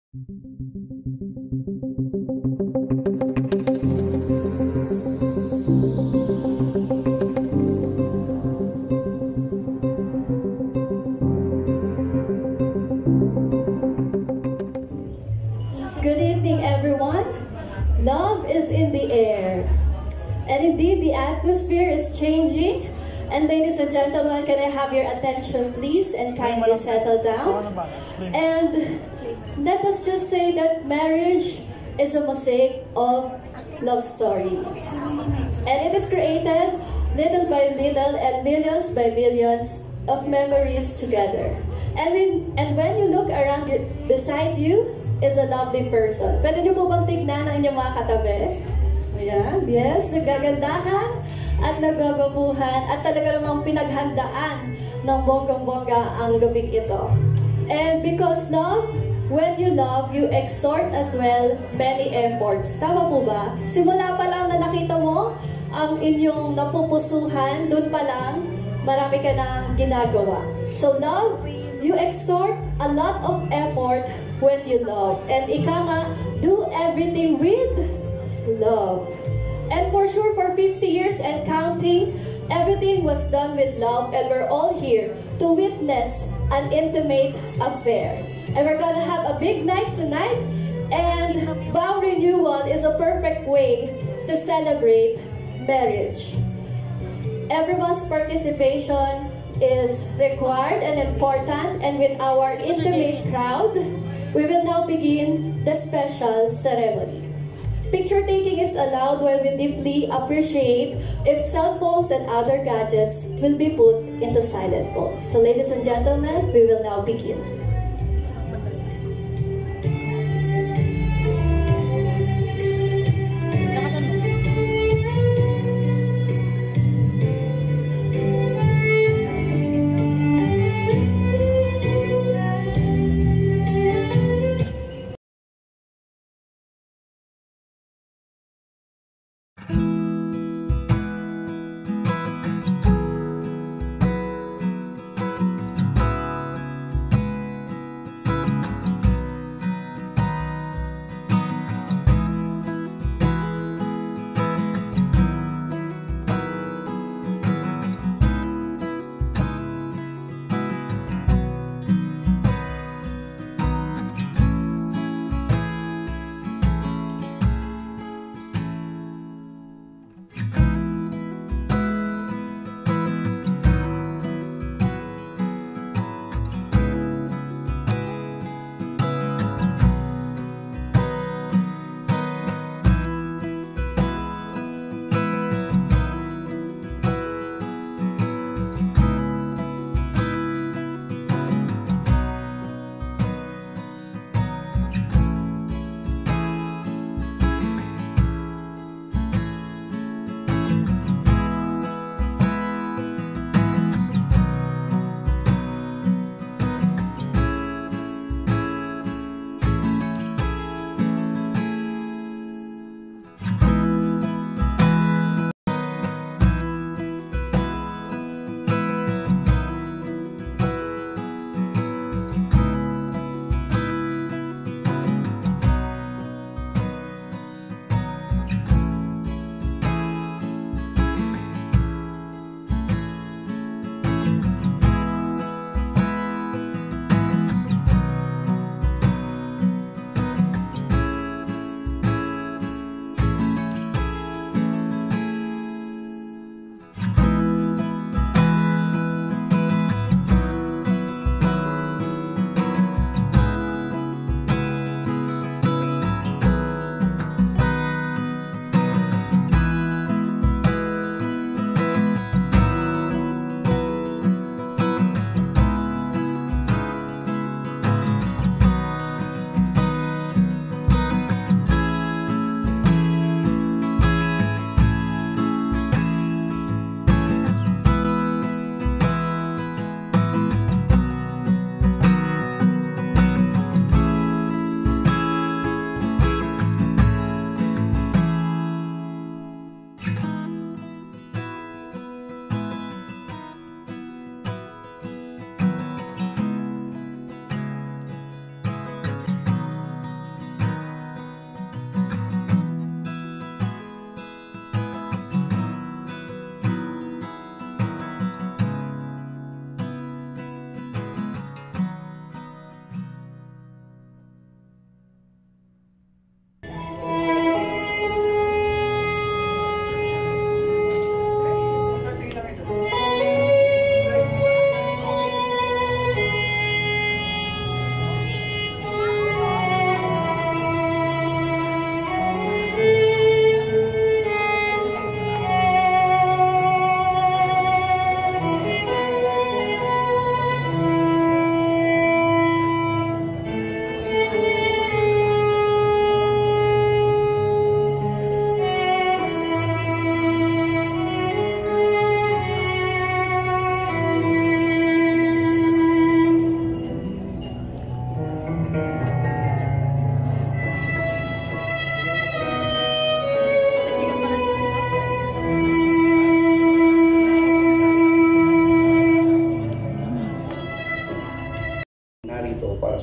Good evening, everyone. Love is in the air. And indeed, the atmosphere is changing. And ladies and gentlemen, can I have your attention, please, and kindly settle down? And let us just say that marriage is a mosaic of love story. And it is created little by little and millions by millions of memories together. And when you look around beside you is a lovely person. Pwede niyo po bang tignan ang inyong mga katabi? Ayan, yes, nagagandahan at nagagabuhan at talaga namang pinaghandaan ng bonggang-bongga ang gabing ito. And because love, when you love, you extort as well many efforts. Tama po ba? Simula pa lang na nakita mo ang inyong napupusuhan, dun pa lang marami ka nang ginagawa. So love, you extort a lot of effort when you love. And ika nga, do everything with love. And for sure, for 50 years and counting, everything was done with love, and we're all here to witness an intimate affair. And we're gonna have a big night tonight, and vow renewal is a perfect way to celebrate marriage. Everyone's participation is required and important, and with our intimate crowd, we will now begin the special ceremony. Picture taking is allowed while we deeply appreciate if cell phones and other gadgets will be put into silent mode. So ladies and gentlemen, we will now begin.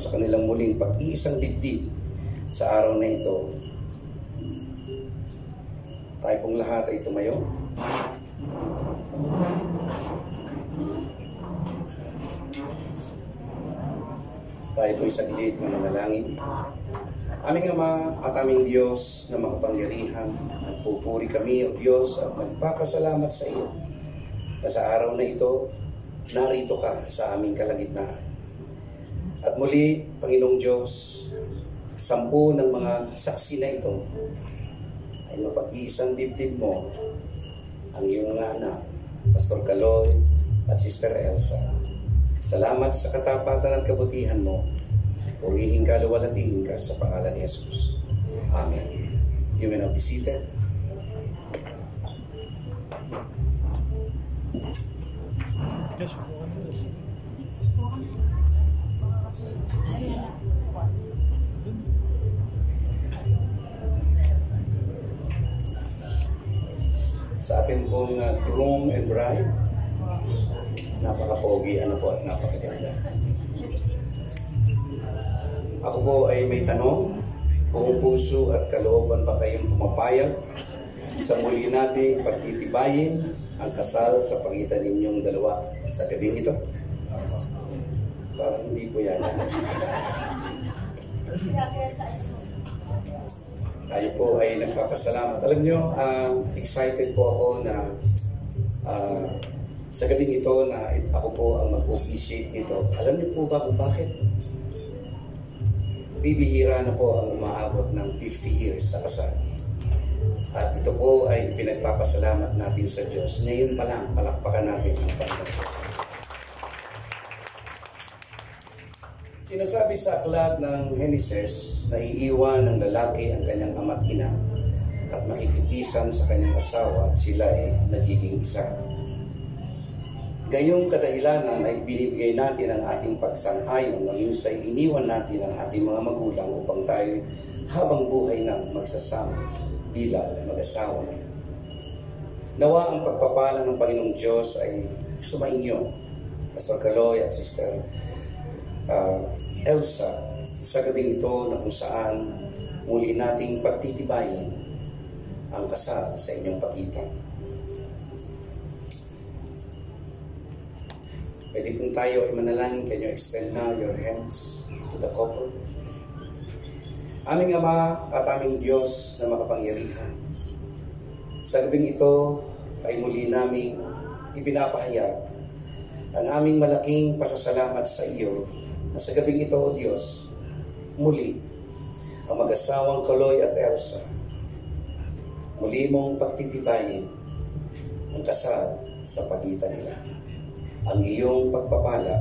sa kanilang muling pag-iisang dibdib sa araw na ito. Tayo pong lahat ay tumayo. Tayo po'y saglit na manalangin. Aming Ama at aming Diyos na makapangyarihan, nagpupuri kami, O Diyos, at nagpapasalamat sa iyo na sa araw na ito, narito ka sa aming kalagitnaan. At muli, Panginoong Diyos, 10 ng mga saksi na ito ay mapag-iisang dibdib mo ang iyong mga anak, Pastor Kaloy at Sister Elsa. Salamat sa katapatan at kabutihan mo. Purihin ka, luwalhatiin ka sa pangalan ni Jesus. Amen. You may now be seated. Sa atin pong groom and bride, napaka-pogi, ano po, at napakaganda. Ako po ay may tanong, buong puso at kalooban ba kayong pumapayag sa muli nating pagtitibayin ang kasal sa pagitan ninyong dalawa sa gabing ito? Parang hindi po yan. Tayo po ay nagpapasalamat. Alam nyo, excited po ako na sa gabing ito na ako po ang mag-officiate nito. Alam niyo po ba kung bakit? Bibihira na po ang umaabot ng 50 years sa kasal. At ito po ay pinagpapasalamat natin sa Diyos. Ngayon pa lang, palakpakan natin ang Panginoon. Sinasabi sa aklat ng Heneses na iiwan ng lalaki ang kanyang ama't ina at makikitisan sa kanyang asawa at sila ay nagiging isa. Gayong kadahilanan ay binibigay natin ang ating pagsang-ayon na minsan iniwan natin ang ating mga magulang upang tayo habang buhay na magsasama bilang mag-asawa. Nawa ang pagpapala ng Panginoong Diyos ay sumainyo, Pastor Kaloy at Sister Elsa, sa gabing ito na kung saan muli nating pagtitibayin ang kasal sa inyong pagitan. Pwede pong tayo ay manalangin. Can you extend now your hands to the couple? Aming Ama at aming Diyos na makapangyarihan, sa gabing ito ay muli naming ipinapahayag ang aming malaking pasasalamat sa iyo na sa gabing ito, O Diyos, muli ang mag-asawang Kaloy at Elsa muli mong pagtitibayin ang kasal sa pagitan nila. Ang iyong pagpapala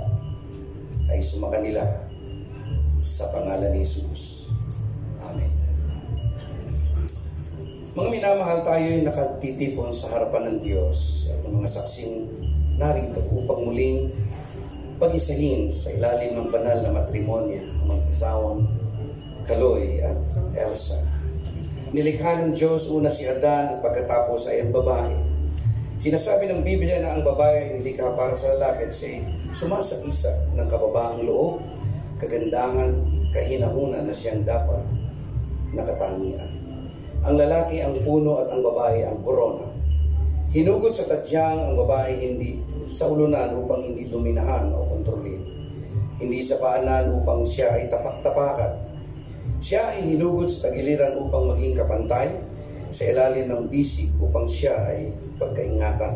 ay sumakanila sa pangalan ni Jesus. Amen. Mga minamahal, tayo ay nakatitipon sa harapan ng Diyos at mga saksing narito upang muling pag-isahin sa ilalim ng banal na matrimonya ang mag-asawang Kaloy at Elsa. Nilikha ng Diyos una si Adan at pagkatapos ay ang babae. Sinasabi ng Biblia na ang babae ay nilikha para sa lalaki at siya'y sumasakisa ng kababaang loob, kagandahan, kahinahunan na siyang dapat nakatangian. Ang lalaki ang puno at ang babae ang korona. Hinugot sa tadyang ang babae hindi sa ulunan upang hindi dominahan o kontrolin. Hindi sa paanan upang siya ay tapak-tapakan. Siya ay hinugot sa tagiliran upang maging kapantay, sa ilalim ng bisig upang siya ay pagkaingatan.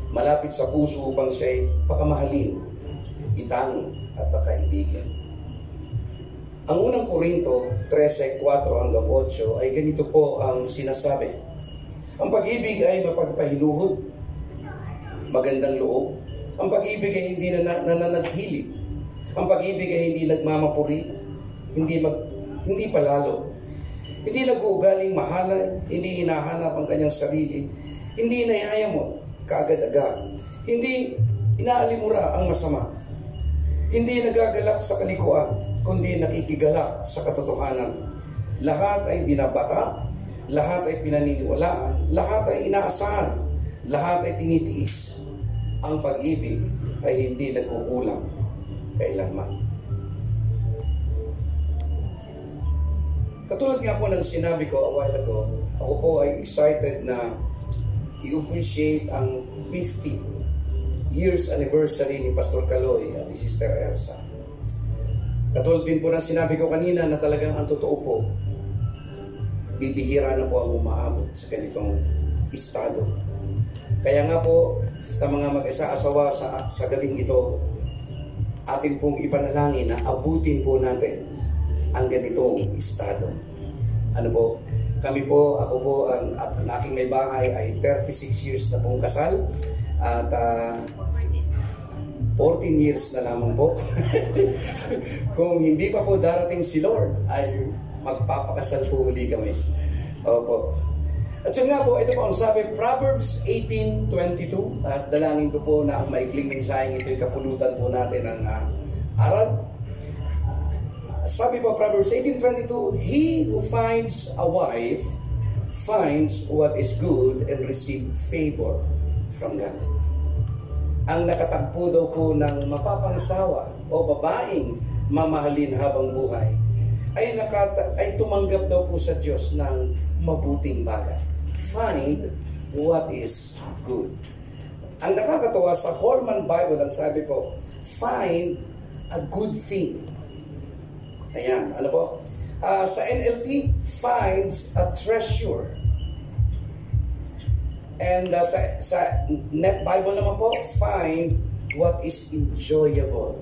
Malapit sa puso upang siya ay pakamahalin, itangin at pakaibigin. Ang unang Korinto 13:4-8 ay ganito po ang sinasabi. Ang pag-ibig ay mapagpahinuhod, magandang loob. Ang pag-ibig ay hindi nananaghilig. Ang pag-ibig ay hindi nagmamapuri, hindi palalo. Hindi nag-uugaling mahalay, hindi hinahanap ang kanyang sarili, hindi inayayamot kaagad-agad, hindi inaalimura ang masama, hindi nagagalak sa kalikuan, kundi nakikigalak sa katotohanan. Lahat ay binabata, lahat ay pinaniniwalaan, lahat ay inaasahan, lahat ay tinitiis. Ang pag-ibig ay hindi nagkukulang kailanman. Katulad nga po ng sinabi ko a while ago, ako po ay excited na i-appreciate ang 50 years anniversary ni Pastor Kaloy at ni Sister Elsa. Katulad din po ng sinabi ko kanina na talagang ang totoo po, bibihira na po ang umaabot sa ganitong estado. Kaya nga po, sa mga mag-asa-asawa sa gabing ito, atin pong ipanalangin na abutin po natin ang ganitong estado. Ano po? Kami po, ako po, at ang aking may bahay ay 36 years na pong kasal. At 14 years na lamang po. Kung hindi pa po darating si Lord, ay magpapakasal po uli kami. Opo. At yun nga po, ito po ang sabi, Proverbs 18:22. At dalangin ko po na ang maikling mensaheng ito ay kapulutan po natin ng aral. Sabi po, Proverbs 18:22, He who finds a wife finds what is good and receive favor from God. Ang nakatagpo daw po ng mapapangsawa o babaeng mamahalin habang buhay ay tumanggap daw po sa Diyos ng mabuting bagay. Find what is good. Ang nakakatawa sa Holman Bible, ang sabi po, find a good thing. Ayan, ano po? Sa NLT, finds a treasure. And sa Net Bible naman po, find what is enjoyable.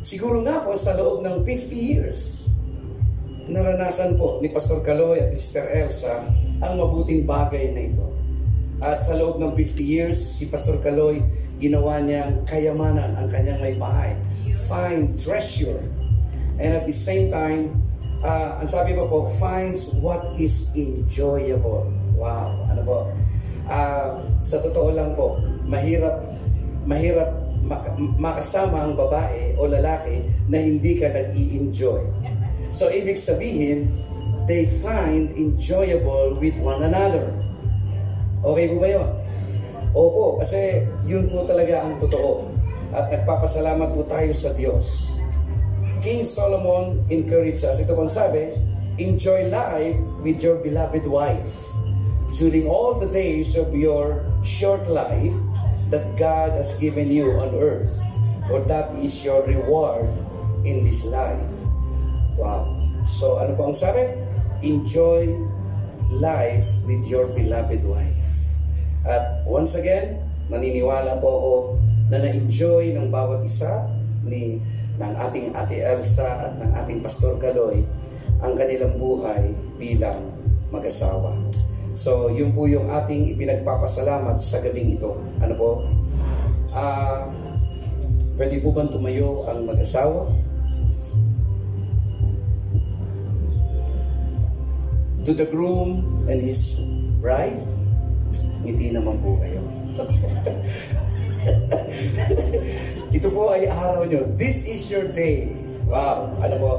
Siguro nga po sa loob ng 50 years, naranasan po ni Pastor Kaloy at Sister Elsa ang mabuting bagay na ito. At sa loob ng 50 years, si Pastor Kaloy, ginawa niyang kayamanan ang kanyang may bahay. Find treasure. And at the same time, ang sabi pa po, finds what is enjoyable. Wow, ano po? Sa totoo lang po, mahirap makasama ang babae o lalaki na hindi ka nag-i-enjoy. So, ibig sabihin, they find enjoyable with one another. Okay po ba yun? Opo, kasi yun po talaga ang totoo. At nagpapasalamat po tayo sa Diyos. King Solomon encouraged us. Ito pong sabi, enjoy life with your beloved wife during all the days of your short life that God has given you on earth. For that is your reward in this life. Wow. So ano po ang sabi? Enjoy life with your beloved wife. At once again, naniniwala po ako na na-enjoy ng bawat isa ng ating Ate Elsa at ng ating Pastor Kaloy ang kanilang buhay bilang mag-asawa. So, yun po yung ating ipinagpapasalamat sa gabing ito. Ano po? Pwede po bang tumayo ang mag-asawa? To the groom and his bride, ngiti naman po kayo. Ito po ay araw nyo. This is your day. Wow. Ano po?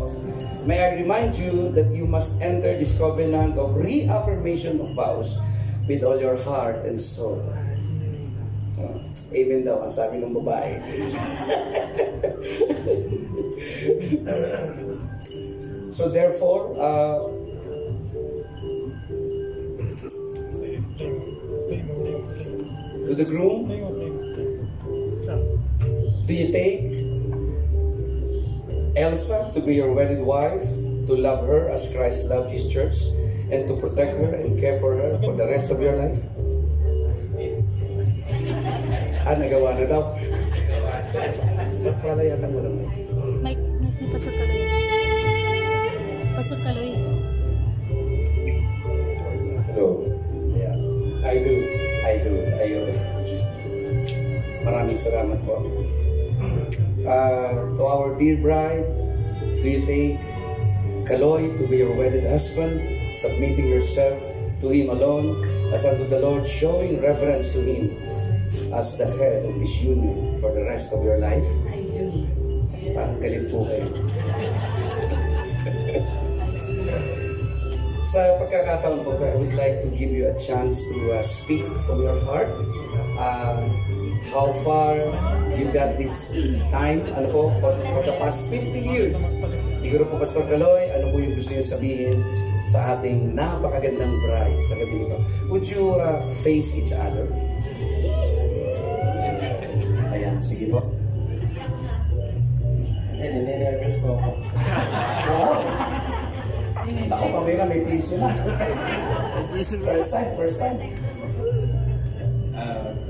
May I remind you that you must enter this covenant of reaffirmation of vows with all your heart and soul. Amen daw ang sabi ng babae. So therefore, to the groom, do you take Elsa to be your wedded wife, to love her as Christ loved His church, and to protect her and care for her for the rest of your life? Nagawa na daw. Palayatan mo naman. Mike ni Pastor Kaloy. Pastor Kaloy. Hello. Yeah. I do. Ayun. Maraming salamat po. To our dear bride, do you take Kaloy to be your wedded husband, submitting yourself to him alone as unto the Lord, showing reverence to him as the head of this union for the rest of your life? I do. Parang galit po kayo. Sa pagkakataon po, I would like to give you a chance to speak from your heart. How far you got this time, ano po, for the past 50 years. Siguro po, Pastor Kaloy, ano ano po yung gusto niyo sabihin sa ating napakagandang bride sa gabi nito. Would you face each other? Ayan, sige po. Nininervous po ako. Wow! Ako, pamira, may tissue na. First time.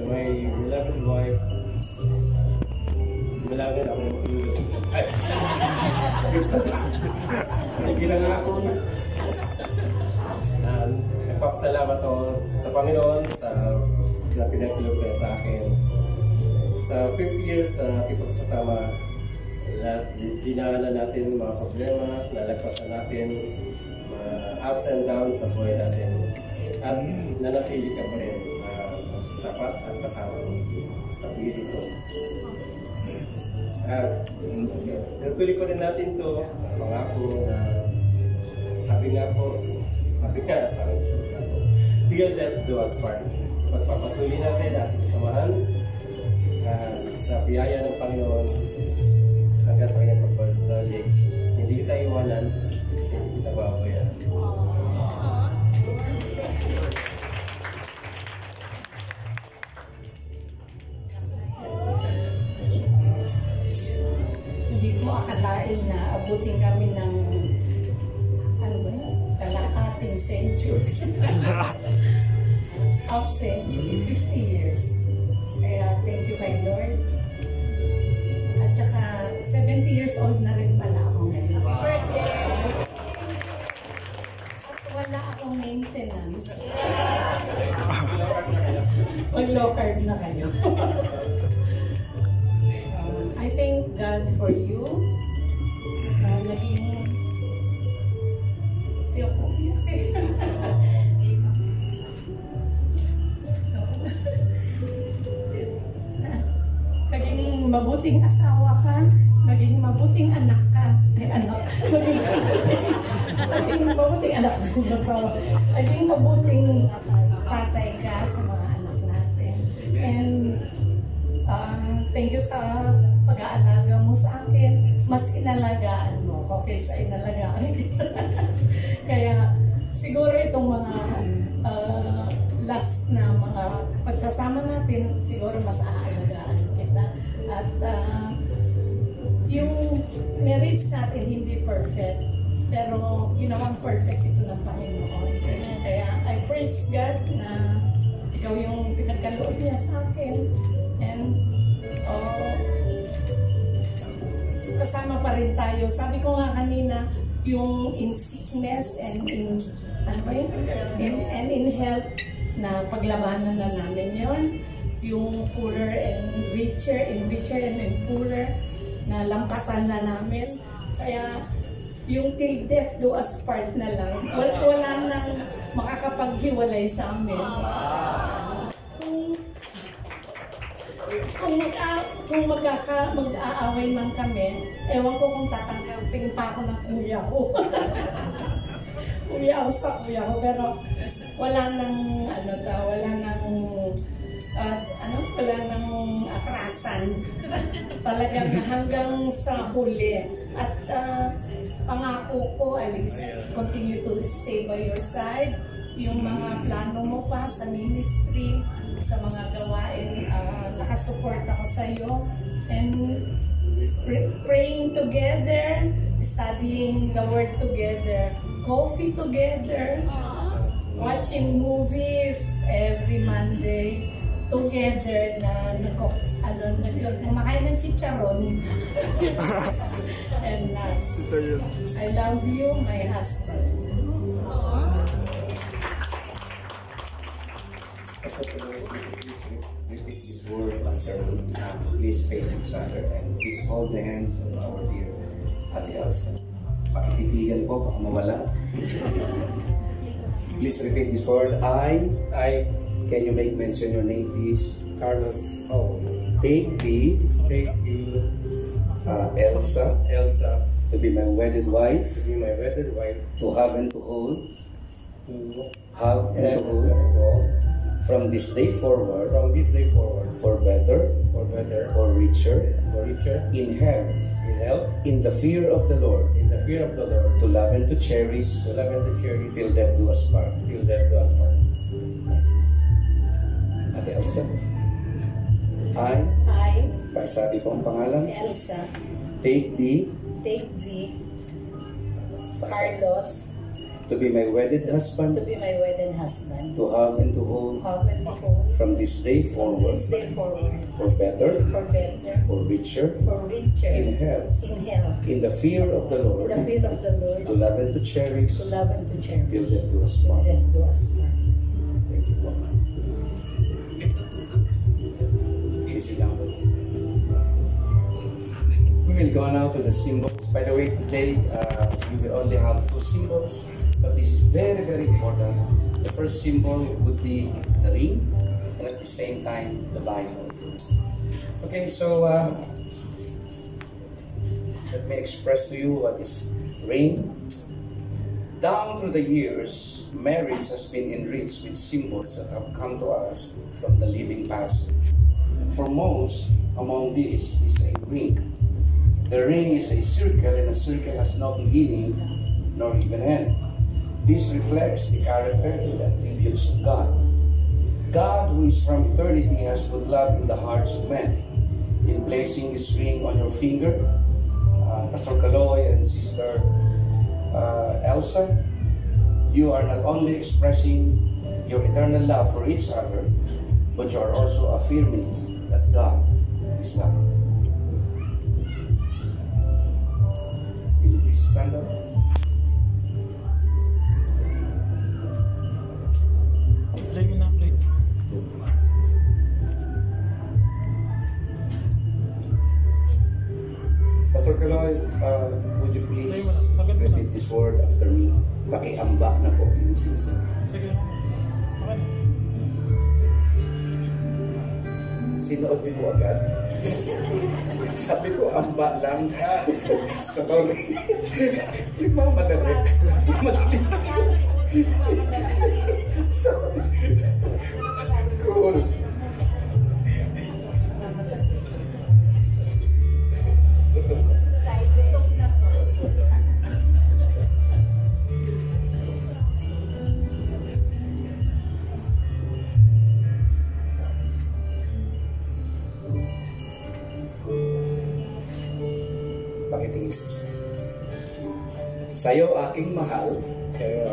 To my beloved wife, malapit ako ng tulog sa tayo. Ginangako na. Nagpapasalamat ako sa Panginoon na pinagpilog niya sa akin. Sa 50 years na ating pagsasama, dinaanan natin mga problema, nalagpasan natin mga ups and downs sa buhay natin. At nanatili ka pa rin tapat at kasama ko. Kapilin ko. Natuloy ko rin natin to pangako na sabi nga till death do us part. Pagpapatuloy natin ating samahan sa biyaya ng Panginoon hanggang sa kanyang pagbalik. Hindi kita iwanan, hindi kita babayan. Hindi ko akalain na abutin kami ng kalahating century. Half century, 50 years. Kaya thank you kay Lord. At saka 70 years old na rin pala ako ngayon. At wala akong maintenance. Mag-low carb na kayo. I thank God for you. Naging naging mabuting asawa ka, naging mabuting anak ka. Naging mabuting anak ng asawa. Naging mabuting tatay ka sa mga anak natin. And thank you sa pag-aalaga mo sa akin. Mas inalagaan mo ko kaysa inalagaan kita. Kaya siguro itong mga last na mga pagsasama natin, siguro mas aalagaan kita. At yung marriage natin hindi perfect, pero ginawang perfect ito ng Panginoon. Kaya I praise God na ikaw yung pinagkaloob niya sa akin. And kasama pa rin tayo. Sabi ko nga kanina, yung in sickness and in in health na paglabanan na namin yon, yung poorer and richer, and poorer na lampasan na namin. Kaya yung till death do us part na lang, wala nang makakapaghiwalay sa amin. Kung mag-aaway man kami, ewan ko kung tatanggapin pa ako ng kuya ko. Kuya ko, pero wala nang akrasan. Talagang hanggang sa huli. At pangako ko, I will continue to stay by your side. Yung mga plano mo pa sa ministry, sa mga gawain, nakasupport ako sa iyo. And praying together, studying the word together, coffee together, watching movies every Monday together na kumakain ng chicharon and nuts. I love you, my husband. Repeat this word after me. Please face each other and please hold the hands of our dear Ate Elsa. Pakititigan po, baka mawala. Please repeat this word. I, can you make mention your name please? Carlos, Take the Elsa Elsa, to be my wedded wife, to be my wedded wife, to have and to hold have and to hold from this day forward from this day forward for better for better or richer or richer in health, in health, in the fear of the Lord, in the fear of the Lord, to love and to cherish to love and to cherish till death do us part. till death do us part. Ate Elsa, I, I, pasabi ko ang pangalan, Elsa, take thee take thee, Carlos, to be my wedded to husband, be my wedded husband, to have and to hold have and to hold from this day from forward this day forward for better for better, or richer for richer, in health, in health, in the fear of the in Lord, the fear of the Lord, to love and to cherish to love and to cherish, till death do us till part. death do us part. Thank you po. Please sit down. We will go now to the symbols. By the way, today we will only have 2 symbols, but this is very, very important. The first symbol would be the ring, and at the same time, the Bible. Okay, so let me express to you what is ring. Down through the years, marriage has been enriched with symbols that have come to us from the living past. For most, among these is a ring. The ring is a circle, and a circle has no beginning nor even end. This reflects the character and the attributes of God. God, who is from eternity, has put love in the hearts of men. In placing this ring on your finger, Pastor Kaloy and Sister Elsa, you are not only expressing your eternal love for each other, but you are also affirming that God is love. Will you please stand up? Play mo na, play. Pastor Kaloy, would you please Play mo na. Sagad mo na. repeat this word after me? Pakiamba na po yung singsing. Sige. Okay. Sinood niyo po agad? Sabi ko, amba lang. Sorry. Nagmamadali. Madali. Sorry. Cool. Pakitingin. Sa'yo, aking mahal, Kaya,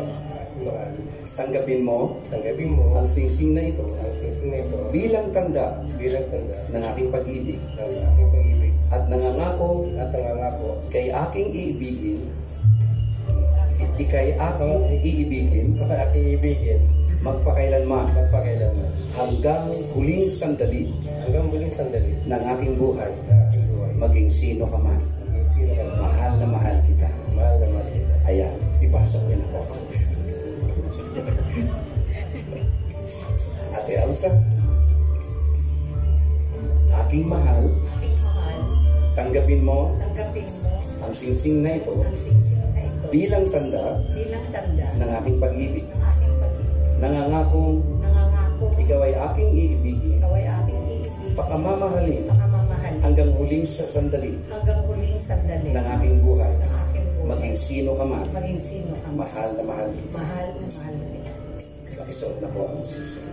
mahal, tanggapin mo tanggapin mo ang singsing na ito ang singsing na ito bilang tanda bilang tanda ng aking pag-ibig ng aking pag-ibig at nangangakong at nangangako kay aking iibigin, ikay aking iibigin, na aking ibigin magpakailanman magpakailanman hanggang huling sandali hanggang muling sandali ng aking buhay, na aking buhay. maging sino ka man. Maging sino ka man. Mahal na mahal kita. Mahal na mahal kita. Ayan, ipasok niyo na po. Ate Elsa, aking mahal, Aking mahal, tanggapin mo tanggapin mo ang singsing na ito ang singsing na ito bilang tanda bilang tanda ng aking pag-ibig. ng aking pag-ibig. Nangangakong Nangangako, ikaw ay aking iibigin, ikaw ay aking iibig, pakamamahalin pakamamahalin, hanggang huling sa sandali hanggang huling sandali ng aking buhay, ng aking buhay. maging sino ka man, Maging sino ka man. mahal na mahal kita. Mahal na mahal kita. Pakisuot na po ang singsing.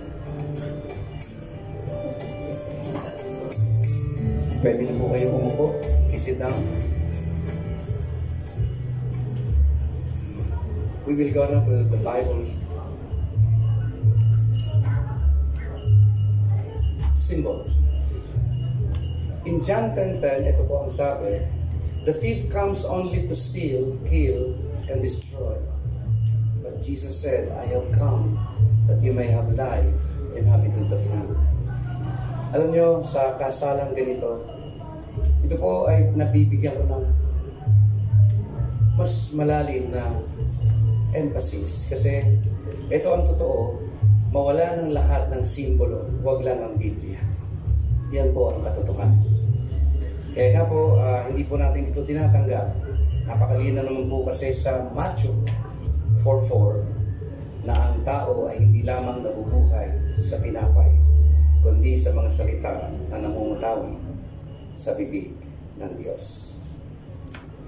Pwede na po kayo umupo. Please sit down. We will go now to the Bible's symbol. In John 10:10, ito po ang sabi, the thief comes only to steal, kill, and destroy. But Jesus said, I have come that you may have life and have it to the full. Alam nyo, sa kasalang ganito, ito po ay nabibigyan ko ng mas malalim na emphasis. Kasi ito ang totoo, mawala ng lahat ng simbolo, wag lang ang Biblia. Yan po ang katotohanan. Kaya nga po, hindi po natin ito tinatanggap. Napakalina naman po kasi sa Matthew 4:4 na tao ay hindi lamang nabubuhay sa tinapay, kundi sa mga salita na namumutawi sa bibig ng Diyos.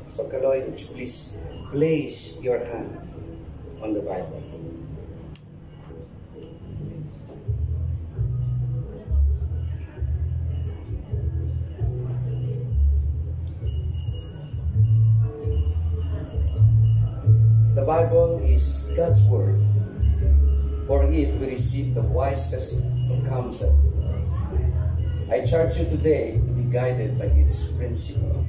Pastor Kaloy, would you please place your hand on the Bible? The Bible is God's Word. For it, we receive the wisest of counsel. I charge you today to be guided by its principle.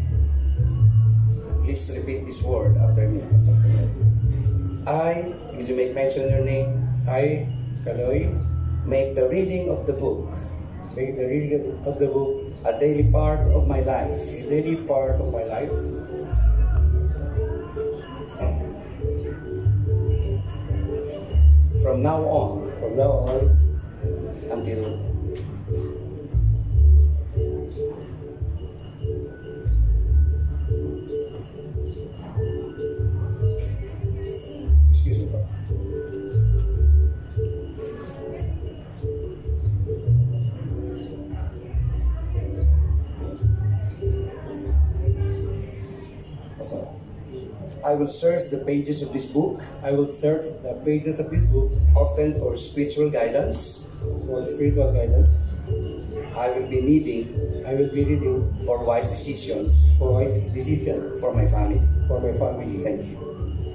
Please repeat this word after me, Pastor Kaloy. I, will you make mention of your name? I, Kaloy, Make the reading of the book make the reading of the book a daily part of my life. a daily part of my life. From now on until excuse me, Papa. I will search the pages of this book I will search the pages of this book often for spiritual guidance. for spiritual guidance. I will be needing I will be reading for wise decisions for wise decision for my family. for my family. Thank you.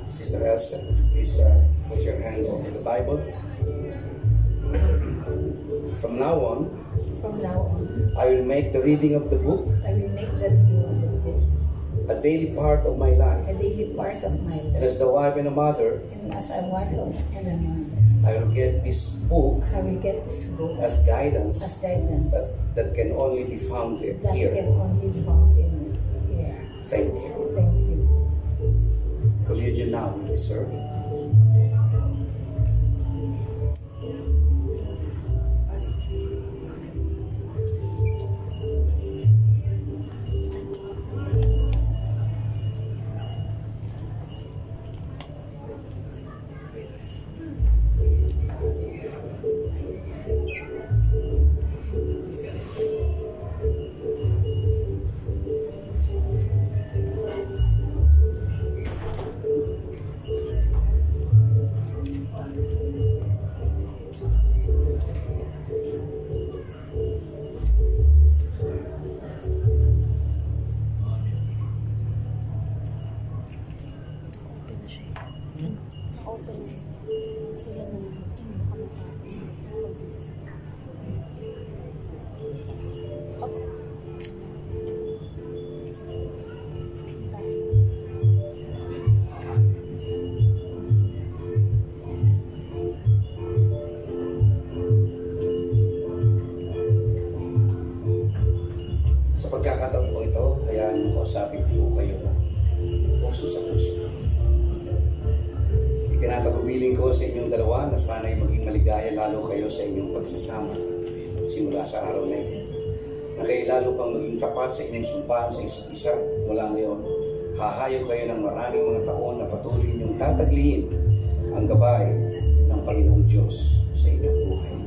Sister Elsa, would you please put your hand on the Bible. From now on, From now on, I will make the reading of the book I will make the reading of the book a daily part of my life. a daily part of my And life. as the wife and a mother, And as a wife and a mother, I will get this book I will get this book as guidance as guidance that can only be found that here. can only be found in here. Thank you. Thank you. Communion now will be served. Open na siya. Open na. Sila na lang. Kasi baka makapag-usap. Up. Sa pagkakataon po ito, hayaan mo kausapin ko po kayo na puso sa puso. Itinatagubilin ko sa inyong dalawa na sana'y maging maligaya lalo kayo sa inyong pagsasama simula sa araw na ito. Na kayo lalo pang maging tapat sa inyong sumpaan sa isa't isa mula ngayon. Hahayo kayo ng maraming mga taon na patuloy ninyong tatagliin ang gabay ng Panginoong Diyos sa inyong buhay.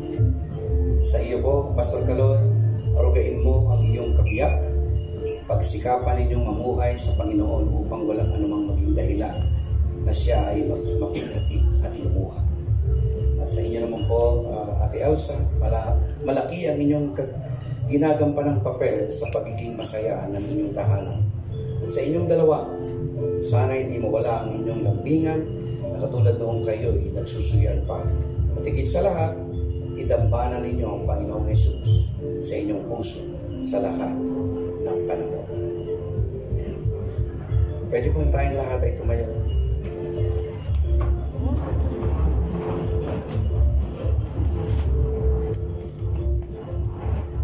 Sa iyo po, Pastor Kaloy, arugain mo ang iyong kabiyak. Pagsikapan ninyong mamuhay sa Panginoon upang walang anumang maging dahilan na siya ay mapighati at lumuha. At sa inyo naman po, Ate Elsa, malaki ang inyong ginagampanang papel sa pagiging masaya ng inyong tahanan. At sa inyong dalawa, sana hindi mawala ang inyong lambingan na katulad noong kayo'y nagsusuyan pa. At higit sa lahat, idambanan ninyo ang Panginoong Hesus sa inyong puso sa lahat ng panahon. Pwede pong tayong lahat ay tumayo.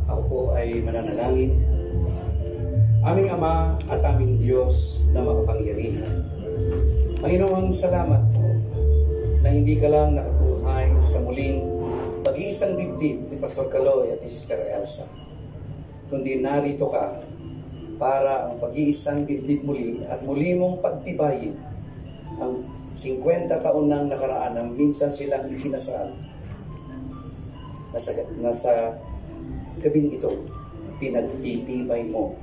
Ako po ay mananalangin. Aming Ama at aming Diyos na makapangyarihan. Panginoon, salamat po na hindi ka lang nakatunghay sa muling pag-iisang dibdib ni Pastor Kaloy at ni Sister Elsa, kundi narito ka para ang pag-iisang dibdib muli at muli mong pagtibayin ang 50 taon nang nakaraan na minsan silang ikinasal. Nasa gabing ito, pinagtitibay mo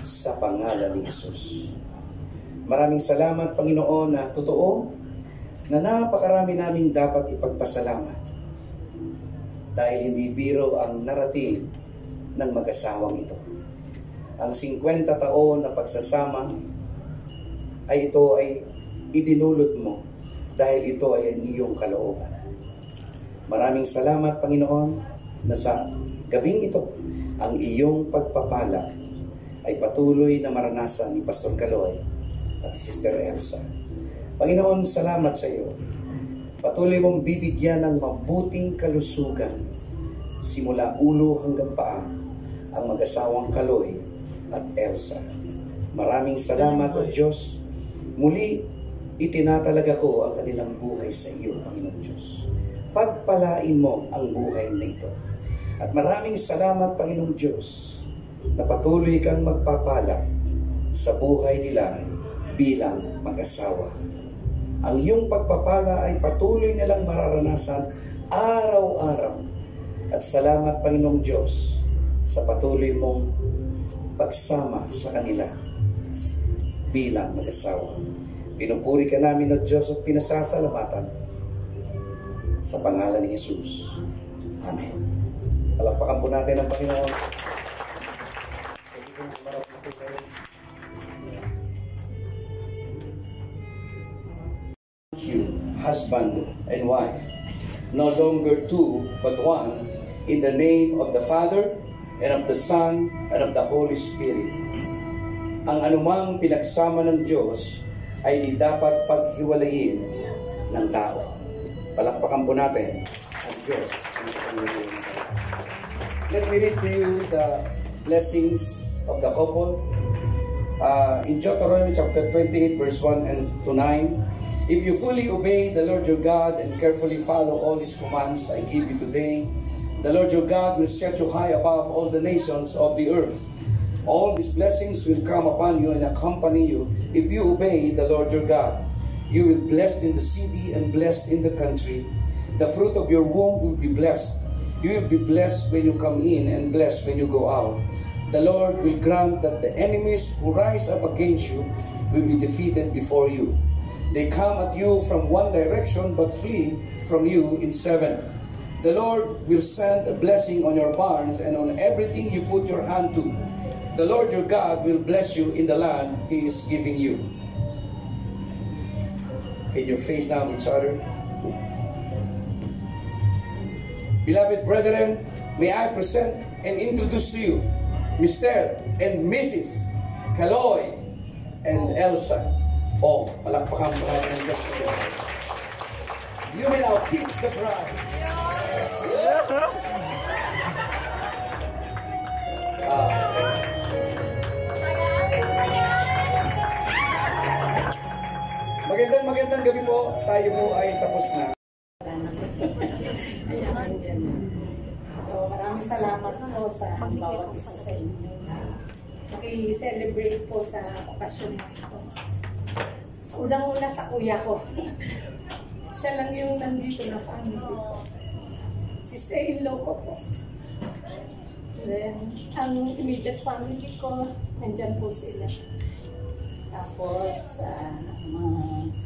sa pangalan ni Jesus. Maraming salamat, Panginoon, na totoo na napakarami naming dapat ipagpasalamat. Dahil hindi biro ang narating ng mag-asawang ito. Ang 50 taon na pagsasama ay ito ay idinulot mo dahil ito ay ang iyong kalooban. Maraming salamat, Panginoon, na sa gabing ito, ang iyong pagpapala ay patuloy na maranasan ni Pastor Kaloy at Sister Elsa. Panginoon, salamat sa iyo. Patuloy mong bibigyan ng mabuting kalusugan simula ulo hanggang paa ang mag-asawang Kaloy at Elsa. Maraming salamat, O Diyos. Muli, itinatalaga ko ang kanilang buhay sa iyo, Panginoon Diyos. Pagpalain mo ang buhay na ito. At maraming salamat, Panginoon Diyos, na patuloy kang magpapala sa buhay nila bilang mag-asawa. Ang iyong pagpapala ay patuloy nilang mararanasan araw-araw. At salamat, Panginoong Diyos, sa patuloy mong pagsama sa kanila bilang mag-asawa. Pinupuri ka namin, O Diyos, at pinasasalamatan sa pangalan ni Jesus. Amen. Palakpakan po natin ang Panginoon. You, husband and wife, no longer two, but one, in the name of the Father, and of the Son, and of the Holy Spirit. Ang anumang pinagsama ng Diyos ay di dapat paghiwalayin ng tao. Palakpakan po natin ang Diyos. Let me read to you the blessings of the couple. In Deuteronomy chapter 28, verse 1 and to 9, if you fully obey the Lord your God and carefully follow all His commands I give you today, the Lord your God will set you high above all the nations of the earth. All these blessings will come upon you and accompany you if you obey the Lord your God. You will be blessed in the city and blessed in the country. The fruit of your womb will be blessed. You will be blessed when you come in and blessed when you go out. The Lord will grant that the enemies who rise up against you will be defeated before you. They come at you from one direction but flee from you in seven. The Lord will send a blessing on your barns and on everything you put your hand to. The Lord your God will bless you in the land He is giving you. Can you face down each other? Beloved brethren, may I present and introduce to you Mr. and Mrs. Kaloy and Elsa. Oh, palakpakan mo natin ang Diyos. You may now kiss the bride. Magandang gabi po. Tayo po ay tapos na. So maraming salamat po sa bawat isa sa inyo na naki-celebrate po sa okasyon na ito. Unang-una sa kuya ko. Siya lang yung nandito na family ko. Sister-in-law ko po. Then, ang immediate family ko, nandyan po sila. Tapos,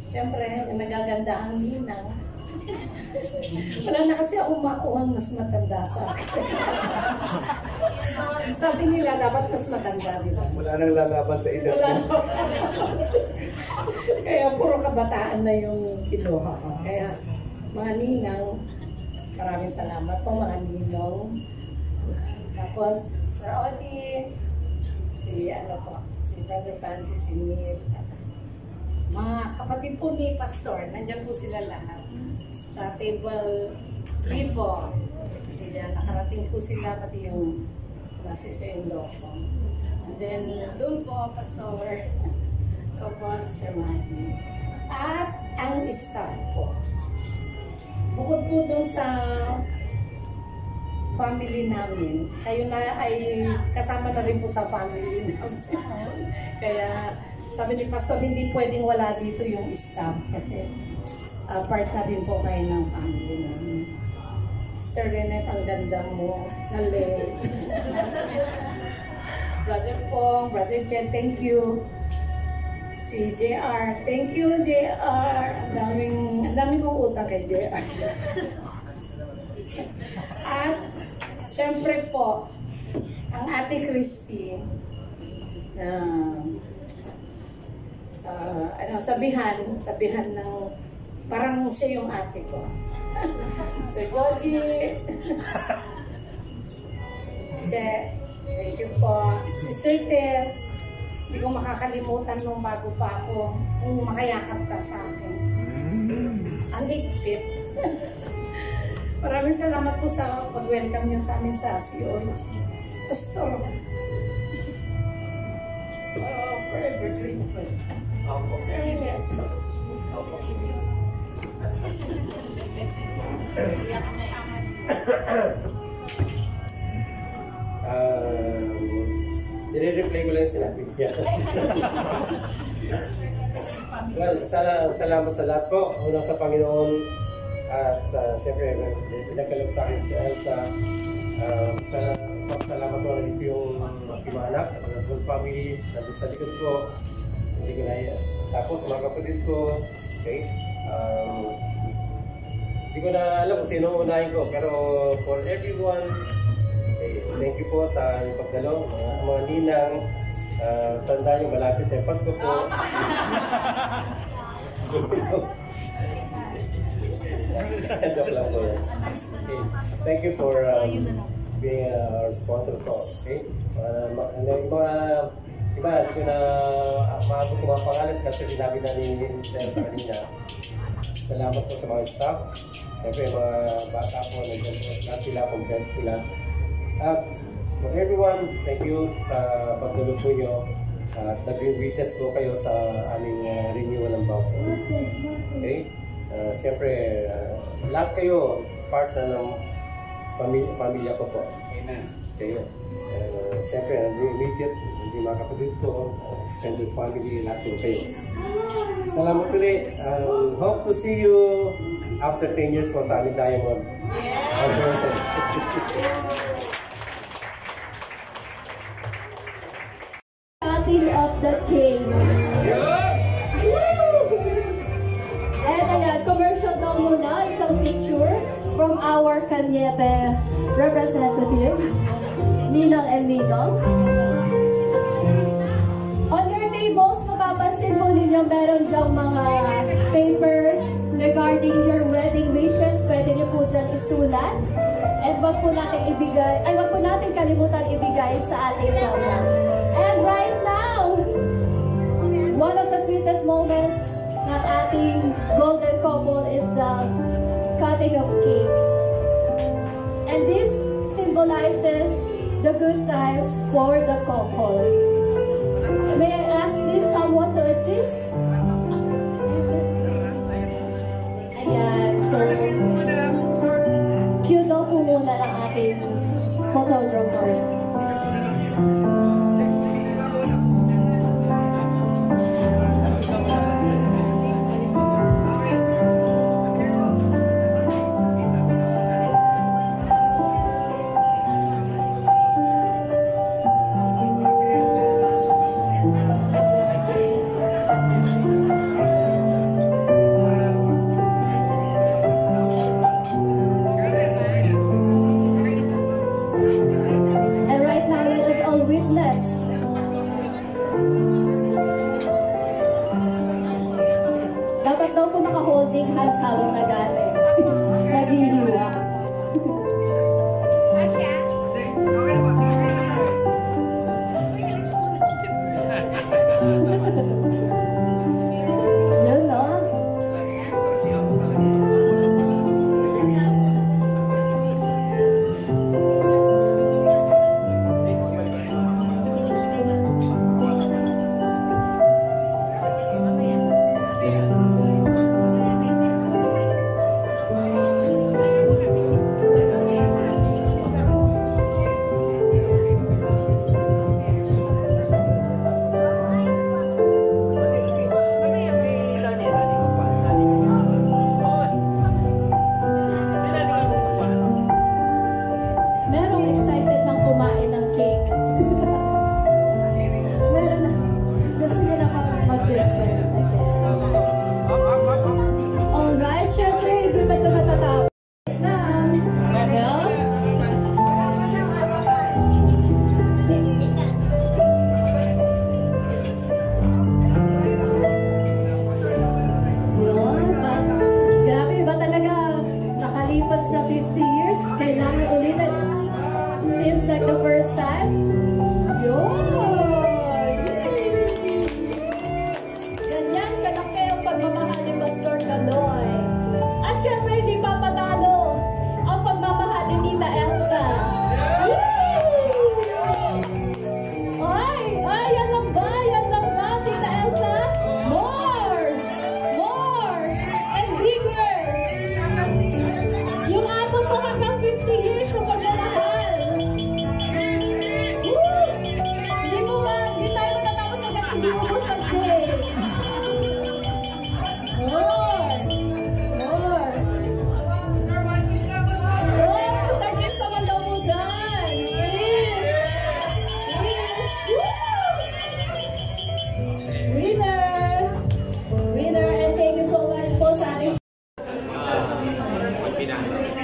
siyempre, nagaganda ang ninang. Wala na kasi ako makuha mas matanda sa akin. Sabi nila, dapat mas matanda, di ba? Wala nang lalaban sa edad. Wala na. Kaya puro kabataan na yung kinuha ko. Kaya, mga ninang, maraming salamat po, mga ninong. Tapos, Sir Oli, si Brother Francis, si Nip, mga kapatid po ni Pastor, nandiyan po sila lahat. Sa table 3 po. Kaya nakarating po sila, pati yung mga sister-in-law ko. And then, doon po, Pastor, ko po, Sister Maggie. At ang staff po. Bukod po doon sa family namin, kayo na ay kasama na rin po sa family namin. Kaya sabi ni Pastor, hindi pwedeng wala dito yung staff kasi part na rin po kayo ng family namin. Sister Renette, ang ganda mo. Nalate. Brother Pong, Brother Chen, thank you. Si JR, thank you JR. Ang daming kong utang kay JR. At syempre po, ang Ate Christy na sabihan ng parang siya yung ate ko. Mr. Jogie. Che, thank you po. Sister Tess, hindi ko makakalimutan nung bago pa ako, kung makayakap ka sa akin. Ang higpit. Maraming salamat po sa pag-welcome niyo sa amin sa COG. Pastor. Forever grateful. Sir Rivets. Nire-replay ko lang yung sinabi niya. Well, salamat sa lahat po. Unang sa Panginoon. At siyempre, pinagkalap sa akin si Elsa. Salamat ko na dito yung mga anak, ang whole family, nandun sa likod ko. Hindi ko na yan. Tapos, mga kapatid ko, okay? Hindi ko na alam kung sino unahin ko, pero for everyone, okay, thank you po sa inyong pagdalo, mga ninang, tandaan nyo, malapit na Pasko po. Joke lang po yan. Okay. Thank you for being our sponsor po. Okay? Yung mga iba, hindi ko na maabot yung mga pangalan kasi sinabi na ni Sir sa kanina. Salamat po sa mga staff. Siyempre, mga bata po, nandiyan po lahat sila, content sila. At for everyone, thank you sa pagdalo po nyo. At nag-witness po kayo sa aming renewal ng vow po. Okay? Siyempre, lahat kayo, part na ng pamilya ko po. Amen. Kayo. Siyempre, hindi immediate, hindi mga kapatid ko, extended family, lahat po kayo. Salamat ulit. Hope to see you after 10 years po sa aming Diamond. Cutting of the cake. And ayan, commercial daw muna, isang picture from our Cañete representative, Ninang and Ninong. On your tables, mapapansin po ninyo meron dyang mga papers regarding your wedding wishes. Pwede niyo po dyan isulat. And wag po natin kalimutan ibigay sa ating mama. And right now, one of the sweetest moments ng ating golden couple is the cutting of cake. And this symbolizes the good times for the couple. May I ask please someone to assist? Ayan, so cue daw po muna ng ating photographer. Dapat daw po naka-holding hands habang naghihiliwa. Yun, no?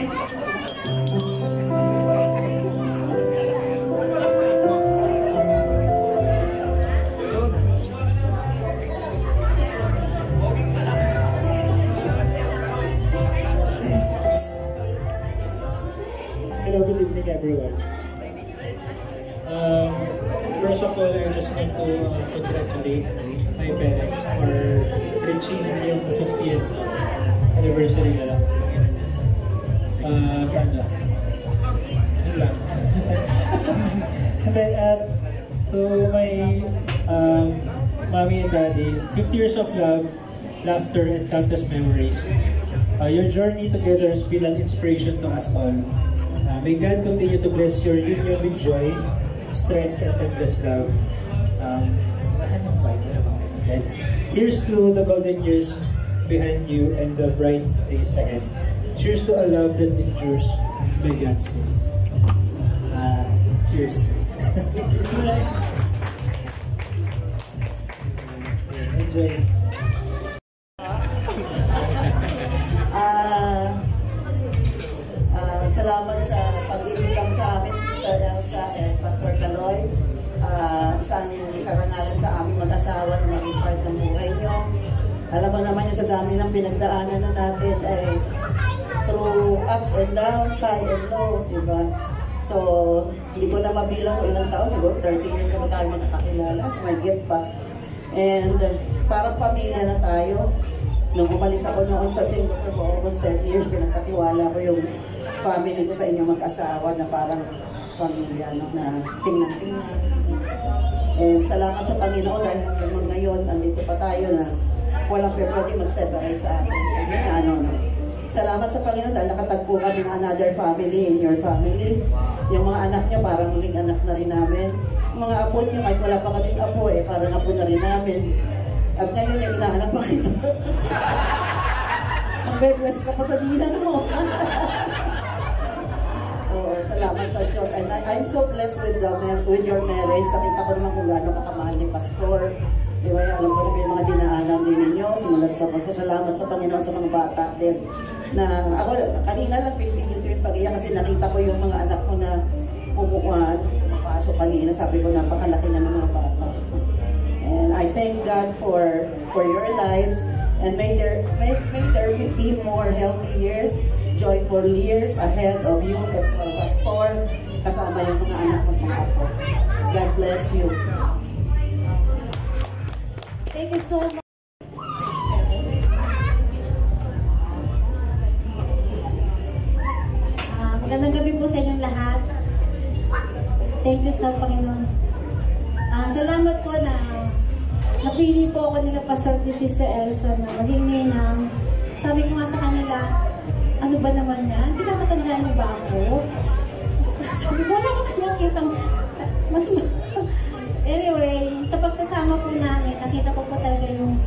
Hello, good evening everyone. First of all, I just want to congratulate my parents for reaching yung 50th anniversary nila. Ano? Yun lang. And then to my mommy and daddy, 50 years of love, laughter, and countless memories. Your journey together has been an inspiration to us all. May God continue to bless your union with joy, strength, and endless love. Here's to the golden years behind you and the bright days ahead. Cheers to a love that endures by God's grace. Cheers. Enjoy. Salamat sa pag-imbitang sa amin, Sister Elsa and Pastor Caloy. Isang karangalan sa aming mag-asawa na maging part ng buhay nyo. Alam mo naman yung sa dami ng pinagdaanan na natin ay through ups and downs, high and low, diba? So, hindi ko na mabilang kung ilang taon, siguro 30 years na tayo magkakilala, may get pa. And parang pamilya na tayo. Nung umalis ako noon sa Singapore for almost 10 years, pinagkatiwala ko yung family ko sa inyo mag-asawa na parang pamilya, no, na tingnan-tingnan. And salamat sa Panginoon dahil hanggang ngayon, andito pa tayo na walang pwede mag-separate sa atin. Kahit na ano, no. Salamat sa Panginoon dahil nakatagpo kami ng another family in your family. Yung mga anak niyo parang maging anak na rin namin. Yung mga apo niyo, kahit wala pa kaming apo, parang apo na rin namin. At ngayon, inaanak pa kita. Mag-bless ka pa sa dinan mo. Salamat sa Diyos. And I'm so blessed with your marriage. Nakita ko naman kung gaano kakamahal ni Pastor. Diba, alam ko naman yung mga dinaanan din ninyo. Simulat sa pagsa. Salamat sa Panginoon sa mga bata din. Na ako, kanina lang pinipigil ko yung pag-iyak kasi nakita ko yung mga anak ko na pumukuhan. Pasok kanina. Sabi ko, napakalaki na ng mga bata. And I thank God for your lives. And may there be more healthy years, joyful years ahead of you and for Pastor, kasama yung mga anak mo mga apo. God bless you. Thank you so much. Magandang gabi po sa inyong lahat. Thank you sa Panginoon. Salamat po na napili po ako nila Pastor si Sister Elsa na maging ninang. Sabi ko nga sa kanila, ano ba naman yan? Pinapatandaan niyo ba ako? Sabi ko, wala ko nakikitang mas anyway, sa pagsasama po namin, nakita ko po talaga yung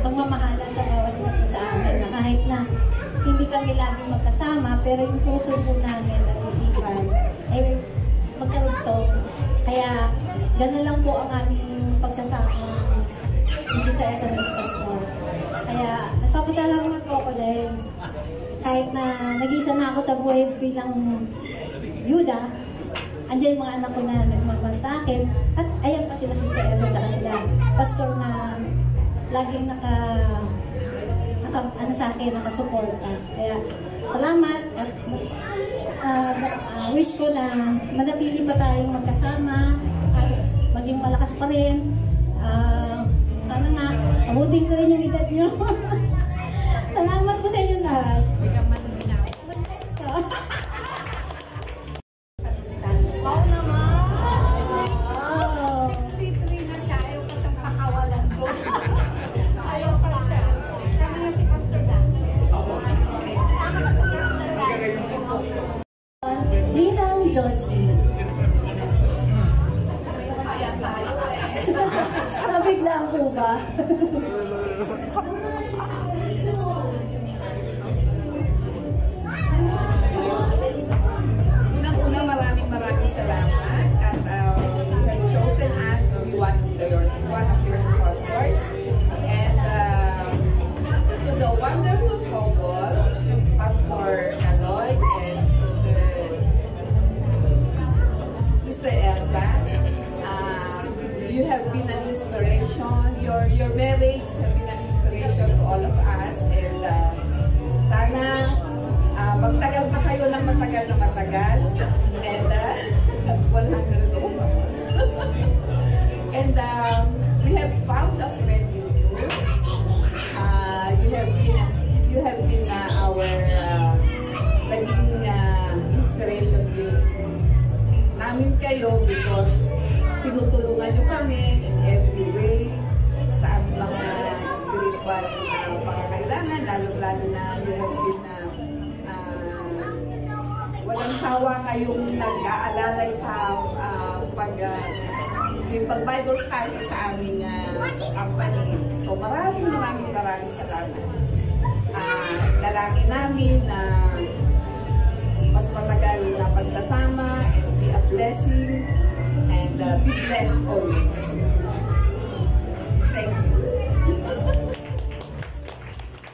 pagmamahala sa bawat isa po sa amin na kahit na hindi kami laging magkasama, pero yung puso po namin at isipan ay magkarugtong. Kaya gano'n lang po ang aming pagsasama ni Sister Elsa ng Pastor. Kaya nagpapasalamat po ako dahil kahit na nag-isa na ako sa buhay bilang yuda, andyan yung mga anak ko na nagmamahal sa akin. At ayan pa sila Sister Elsa at saka sila Pastor na laging sa akin, nakasuporta. Kaya salamat at wish ko na manatili pa tayong magkasama at maging malakas pa rin. Sana nga, abutin ko rin yung edad nyo. Salamat po sa inyo lahat. Mag-bless ka. Wow naman! Wow! 6'3" na siya. Ayaw pa siyang pakawalan ko. Ayaw pa siya. Sama niya si Pastor Dan. Linang Georgie. Nabiglaan po ba? magtagal pa kayo ng matagal na matagal. And 100 ako pa. And we have found a friend in you. You have been our naging inspiration din namin kayo because tinutulungan nyo kami in every way sa aming mga spiritual pangangailangan, lalo-lalo na you have been walang sawa kayong nag-aalalay sa yung pag-Bible study sa aming company. So maraming salamat. Dalangin namin na mas matagal na pagsasama and be a blessing and be blessed always. Thank you.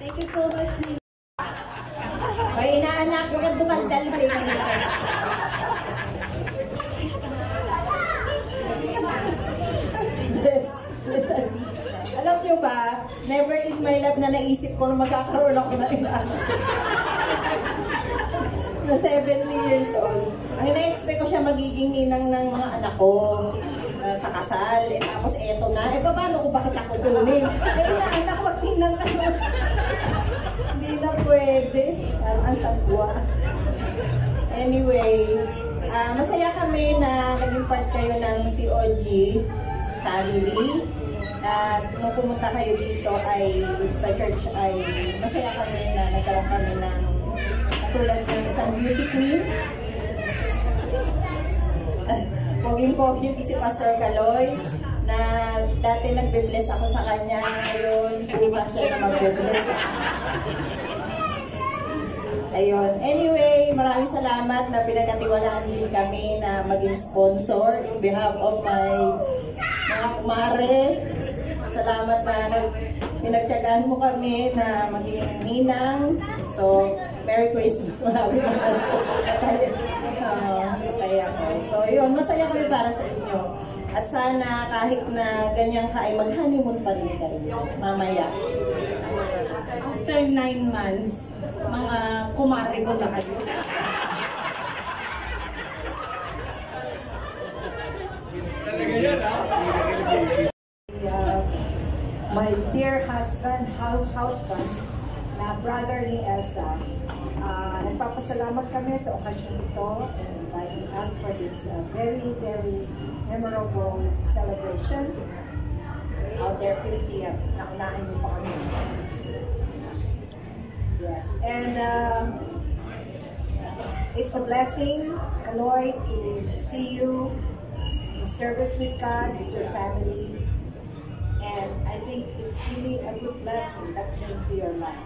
Thank you so much. May inaanak ko ka dumaldal pa rin kami. Listen. Alam nyo ba, never in my life na naisip ko na magkakaroon ako ng inaanak. Na 70 years old. Ang ina-expect ko siya magiging ninang ng mga anak ko sa kasal. Tapos eto na, paano ko bakit ako kunin? Inaanak ko, ninang ka na. Hindi na pwede. Ang sagwa. Anyway, masaya kami na naging part kayo ng COG family. At nung pumunta kayo dito ay sa church ay masaya kami na nagkaroon kami ng tulad ng isang beauty queen. Poging-poging si Pastor Kaloy na dati nagbe-bless ako sa kanya, ngayon bukas siya na magbe-bless. Ayun. Anyway, maraming salamat na pinagkatiwalaan din kami na maging sponsor in behalf of my mga kumare. Salamat na pinagtyagaan mo kami na maging ninang. So, Merry Christmas. Marami na kaya ko. So, yun. Masaya kami para sa inyo. At sana kahit na ganyan ka ay mag-honeymoon pa rin kayo mamaya. After 9 months, mga kumare ko na kayo. Talaga yan, ha? My dear husband, na brother ni Elsa, nagpapasalamat kami sa okasyon ito and inviting us for this very, very memorable celebration out there, Philippines. Naunahan niyo pa kami. Yes, and it's a blessing, Kaloy, to see you in service with God, with your family. And I think it's really a good blessing that came to your life.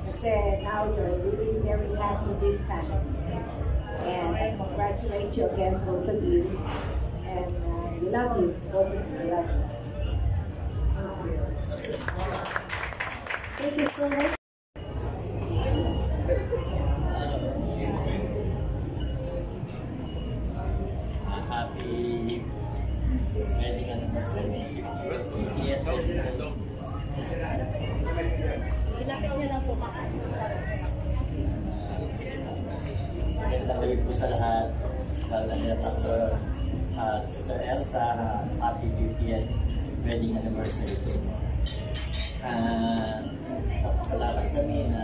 Kasi now you're really very happy, big family. And I congratulate you again, both of you. And we love you, both of you. We love you. Thank you so much. Happy wedding anniversary. Yes, Ilapit niya lang po makasip. magandang gabi po sa lahat. Lalo na Pastor at Sister Elsa, happy 50th wedding anniversary sa inyo. Salamat kami na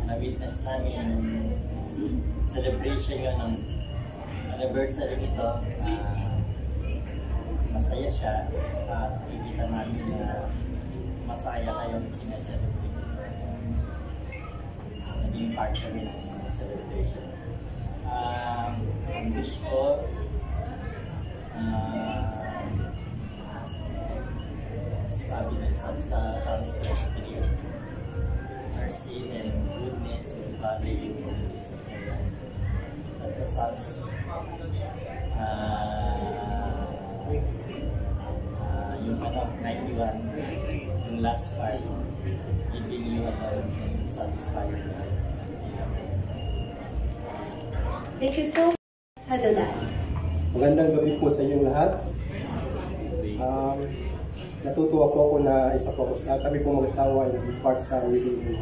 na-witness namin yung celebration yun ng anniversary nito. Masaya siya at nakikita namin na masaya kayong sineselebrate. Naging part kami ng celebration. Ang wish ko, sabi na sa Scripture, mercy and goodness will follow you all the days of your life. At sa Psalms, yung 91, yung last part, giving you alone and satisfy your life. Thank you so much. Magandang gabi po sa inyong lahat. natutuwa po ako na isa po ako kami po mag-asawa yung part sa wedding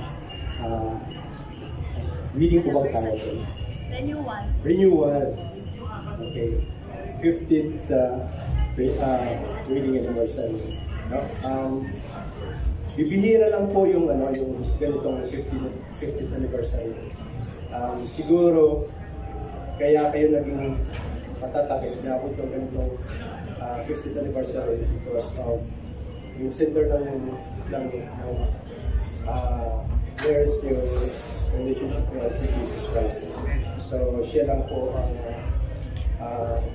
po bang tawag doon? Renewal. Okay. 50th wedding anniversary. No? Bibihira lang po yung ganitong 50th anniversary. Siguro kaya kayo naging matatakit na po yung ganitong 50th anniversary because of yung center ng marriage yung relationship niya si Jesus Christ. So siya lang po ang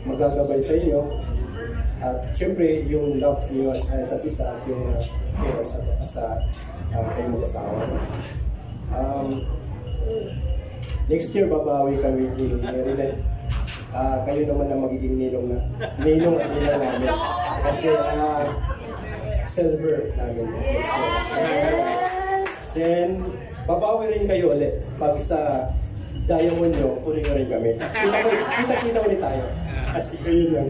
magagabay sa inyo. At syempre, yung love niyo sa isa't isa at yung care sa kayong mag-asawa. Next year, babawi kami ni Maryland. Kayo naman ang magiging ninong at nila namin. Kasi silver namin next year. Then, babawi rin kayo ulit. Pag sa diamond nyo, kunin nyo rin kami. Kita-kita ulit tayo. Kasi kayo lang.